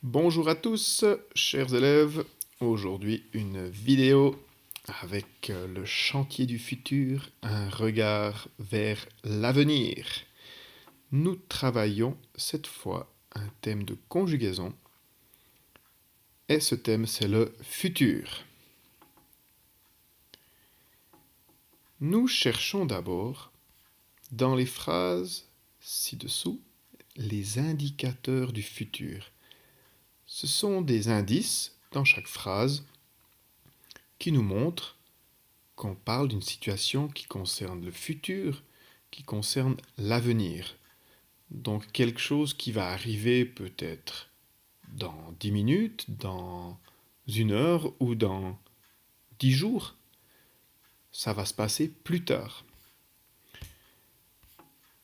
Bonjour à tous, chers élèves. Aujourd'hui, une vidéo avec le chantier du futur, un regard vers l'avenir. Nous travaillons cette fois un thème de conjugaison et ce thème c'est le futur. Nous cherchons d'abord dans les phrases ci-dessous les indicateurs du futur. Ce sont des indices dans chaque phrase qui nous montrent qu'on parle d'une situation qui concerne le futur, qui concerne l'avenir. Donc quelque chose qui va arriver peut-être dans 10 minutes, dans 1 heure ou dans 10 jours. Ça va se passer plus tard.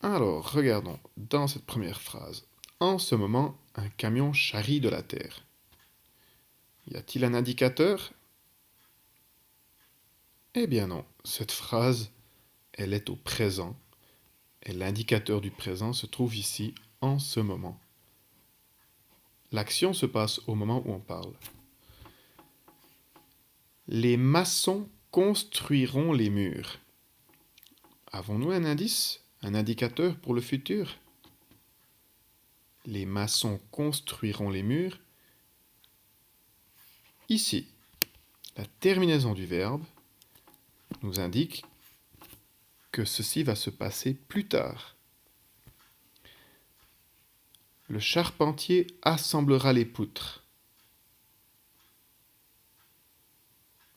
Alors, regardons dans cette première phrase. En ce moment, un camion charrie de la terre. Y a-t-il un indicateur ? Eh bien non, cette phrase, elle est au présent, et l'indicateur du présent se trouve ici, en ce moment. L'action se passe au moment où on parle. Les maçons construiront les murs. Avons-nous un indice, un indicateur pour le futur ? Les maçons construiront les murs. Ici, la terminaison du verbe nous indique que ceci va se passer plus tard. Le charpentier assemblera les poutres.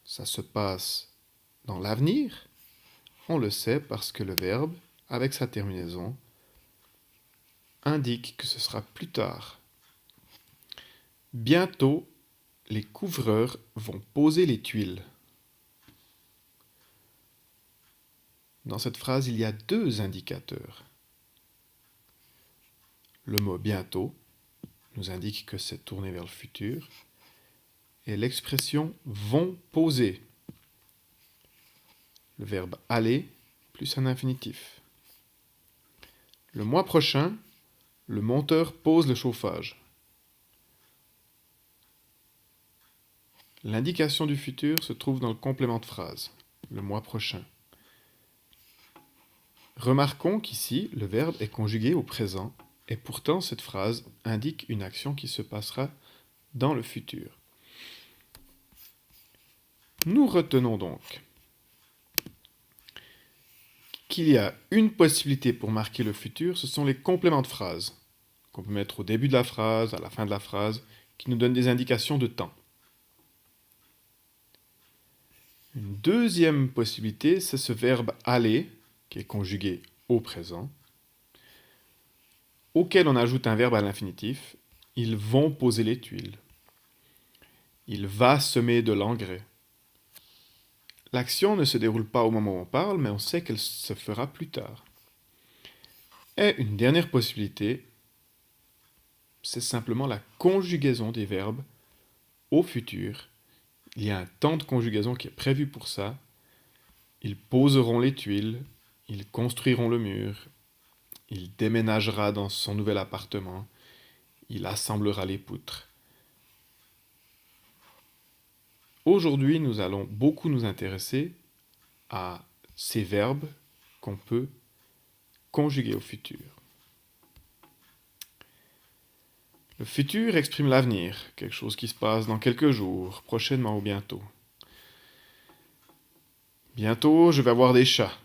Ça se passe dans l'avenir. On le sait parce que le verbe, avec sa terminaison, indique que ce sera plus tard. Bientôt, les couvreurs vont poser les tuiles. Dans cette phrase, il y a 2 indicateurs. Le mot bientôt nous indique que c'est tourné vers le futur et l'expression vont poser. Le verbe aller plus un infinitif. Le mois prochain, le monteur pose le chauffage. L'indication du futur se trouve dans le complément de phrase, le mois prochain. Remarquons qu'ici, le verbe est conjugué au présent et pourtant cette phrase indique une action qui se passera dans le futur. Nous retenons donc qu'il y a une possibilité pour marquer le futur, ce sont les compléments de phrase, qu'on peut mettre au début de la phrase, à la fin de la phrase, qui nous donnent des indications de temps. Une deuxième possibilité, c'est ce verbe aller, qui est conjugué au présent, auquel on ajoute un verbe à l'infinitif. Ils vont poser les tuiles. Il va semer de l'engrais. L'action ne se déroule pas au moment où on parle, mais on sait qu'elle se fera plus tard. Et une dernière possibilité, c'est simplement la conjugaison des verbes au futur. Il y a un temps de conjugaison qui est prévu pour ça. Ils poseront les tuiles, ils construiront le mur, il déménagera dans son nouvel appartement, il assemblera les poutres. Aujourd'hui, nous allons beaucoup nous intéresser à ces verbes qu'on peut conjuguer au futur. Le futur exprime l'avenir, quelque chose qui se passe dans quelques jours, prochainement ou bientôt. Bientôt, je vais avoir des chats.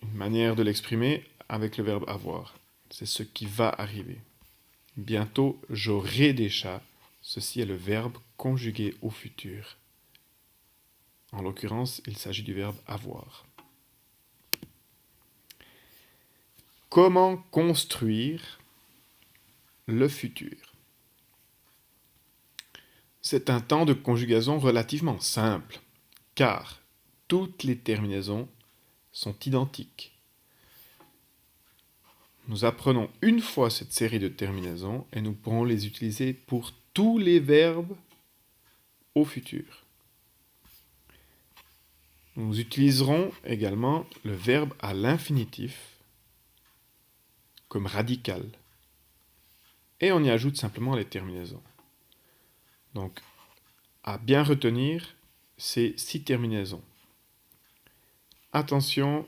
Une manière de l'exprimer avec le verbe avoir. C'est ce qui va arriver. Bientôt, j'aurai des chats. Ceci est le verbe conjugué au futur. En l'occurrence, il s'agit du verbe avoir. Comment construire le futur ? C'est un temps de conjugaison relativement simple, car toutes les terminaisons sont identiques. Nous apprenons une fois cette série de terminaisons et nous pourrons les utiliser pour tous les verbes au futur. Nous utiliserons également le verbe à l'infinitif comme radical. Et on y ajoute simplement les terminaisons. Donc, à bien retenir ces 6 terminaisons. Attention,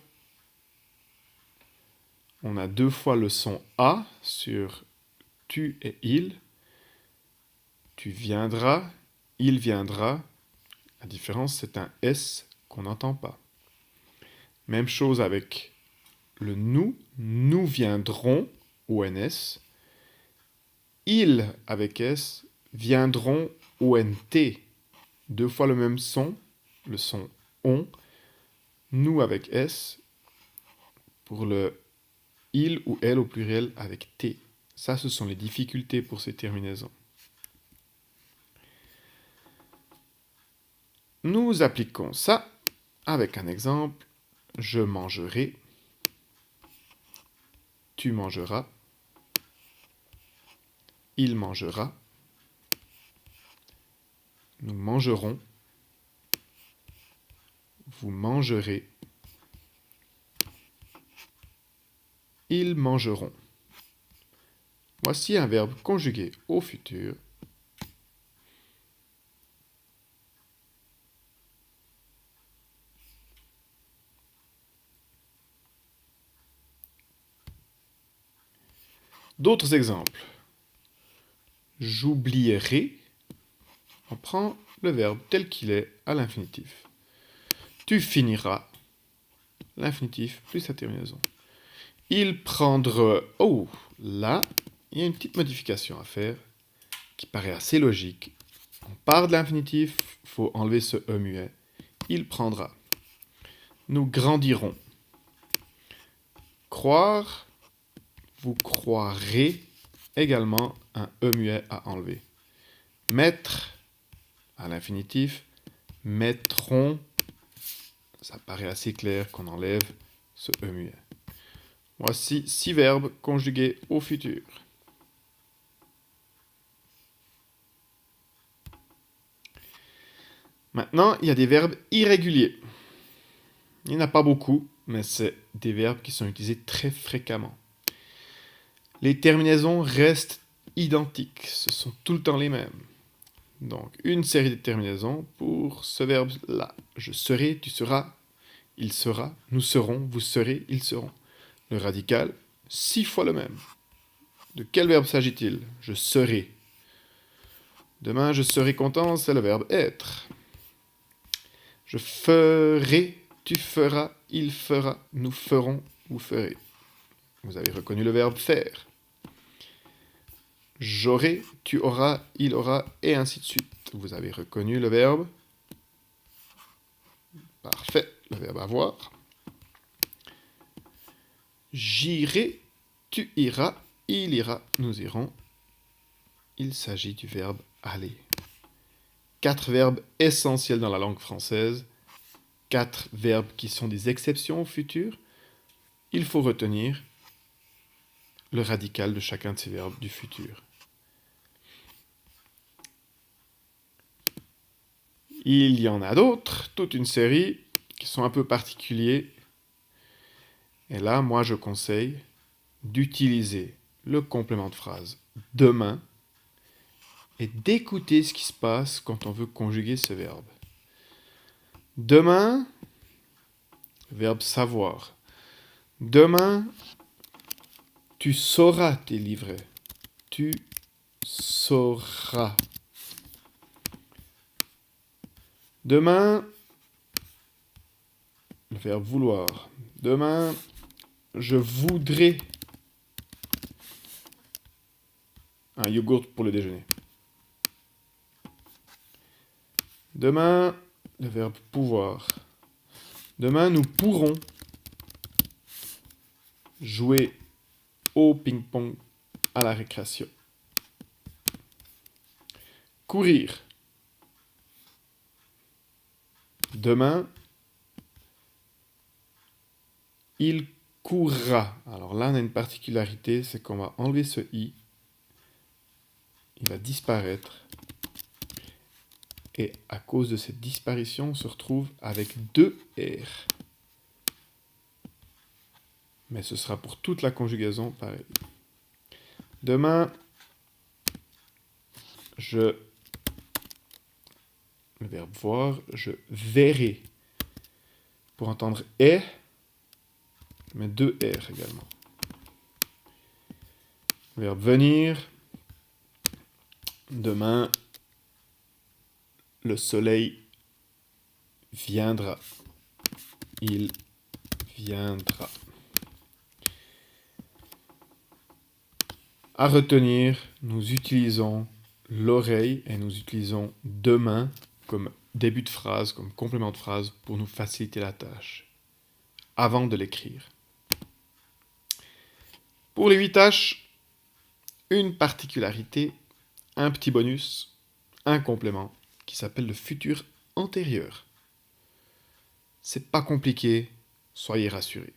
on a 2 fois le son A sur tu et il. Tu viendras, il viendra. La différence, c'est un S qu'on n'entend pas. Même chose avec le nous viendrons, ONS. Ils, avec S, viendront, ONT. 2 fois le même son, le son on. Nous avec S, pour le il ou elle au pluriel avec T. Ça, ce sont les difficultés pour ces terminaisons. Nous appliquons ça avec un exemple. Je mangerai, tu mangeras, il mangera, nous mangerons, vous mangerez, ils mangeront. Voici un verbe conjugué au futur. D'autres exemples. J'oublierai. On prend le verbe tel qu'il est à l'infinitif. Tu finiras. L'infinitif plus sa terminaison. Il prendra. Oh, là, il y a une petite modification à faire qui paraît assez logique. On part de l'infinitif, il faut enlever ce E muet. Il prendra. Nous grandirons. Croire. Vous croirez également un E muet à enlever. Mettre, à l'infinitif, mettront, ça paraît assez clair qu'on enlève ce E muet. Voici 6 verbes conjugués au futur. Maintenant, il y a des verbes irréguliers. Il n'y en a pas beaucoup, mais c'est des verbes qui sont utilisés très fréquemment. Les terminaisons restent identiques, ce sont tout le temps les mêmes. Donc, une série de terminaisons pour ce verbe-là. Je serai, tu seras, il sera, nous serons, vous serez, ils seront. Le radical, 6 fois le même. De quel verbe s'agit-il? Je serai. Demain, je serai content, c'est le verbe être. Je ferai, tu feras, il fera, nous ferons, vous ferez. Vous avez reconnu le verbe faire. J'aurai, tu auras, il aura, et ainsi de suite. Vous avez reconnu le verbe. Parfait, le verbe avoir. J'irai, tu iras, il ira, nous irons. Il s'agit du verbe aller. 4 verbes essentiels dans la langue française. 4 verbes qui sont des exceptions au futur. Il faut retenir le radical de chacun de ces verbes du futur. Il y en a d'autres, toute une série, qui sont un peu particuliers. Et là, moi, je conseille d'utiliser le complément de phrase demain et d'écouter ce qui se passe quand on veut conjuguer ce verbe. Demain, verbe savoir. Demain, tu sauras tes livrets. Tu sauras. Demain, le verbe vouloir. Demain, je voudrais un yogourt pour le déjeuner. Demain, le verbe pouvoir. Demain, nous pourrons jouer au ping-pong à la récréation. Courir. Demain, il courra. Alors là, on a une particularité, c'est qu'on va enlever ce i. Il va disparaître. Et à cause de cette disparition, on se retrouve avec 2 R. Mais ce sera pour toute la conjugaison pareil. Demain, je le verbe voir, je verrai. Pour entendre est, je mets 2 R également. Le verbe venir, demain, le soleil viendra. Il viendra. À retenir, nous utilisons l'oreille et nous utilisons demain comme début de phrase, comme complément de phrase pour nous faciliter la tâche avant de l'écrire. Pour les 8 tâches, une particularité, un petit bonus, un complément qui s'appelle le futur antérieur. C'est pas compliqué, soyez rassurés.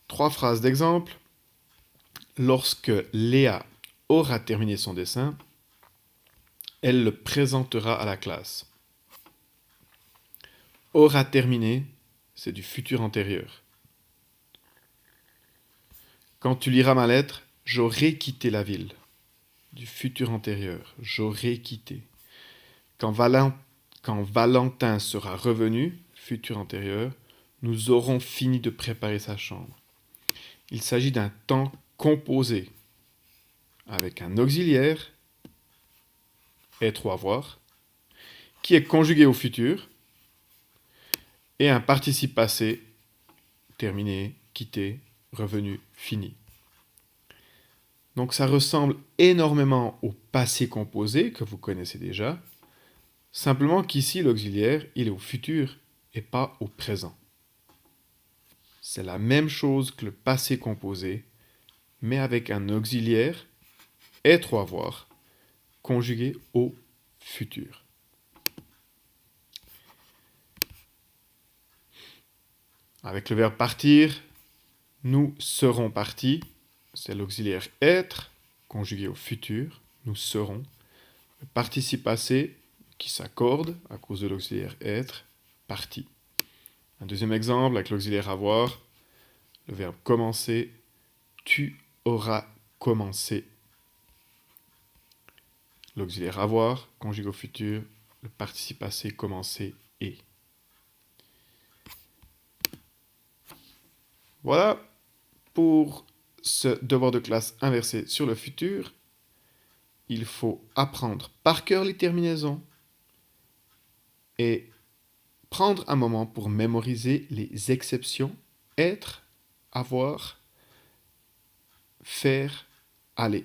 3 phrases d'exemple. Lorsque Léa aura terminé son dessin, elle le présentera à la classe. Aura terminé, c'est du futur antérieur. Quand tu liras ma lettre, j'aurai quitté la ville. Du futur antérieur, j'aurai quitté. Quand Valentin sera revenu, futur antérieur, nous aurons fini de préparer sa chambre. Il s'agit d'un temps composé avec un auxiliaire, être ou avoir, qui est conjugué au futur, et un participe passé, terminé, quitté, revenu, fini. Donc ça ressemble énormément au passé composé que vous connaissez déjà, simplement qu'ici l'auxiliaire, il est au futur et pas au présent. C'est la même chose que le passé composé, mais avec un auxiliaire, être ou avoir, conjugué au futur. Avec le verbe partir, nous serons partis, c'est l'auxiliaire être, conjugué au futur, nous serons. Le participe passé qui s'accorde à cause de l'auxiliaire être, parti. Un deuxième exemple avec l'auxiliaire avoir, le verbe commencer, tu auras commencé. L'auxiliaire avoir, conjugué au futur, le participe passé commencer et. Voilà pour ce devoir de classe inversé sur le futur. Il faut apprendre par cœur les terminaisons et prendre un moment pour mémoriser les exceptions, être, avoir, faire, aller.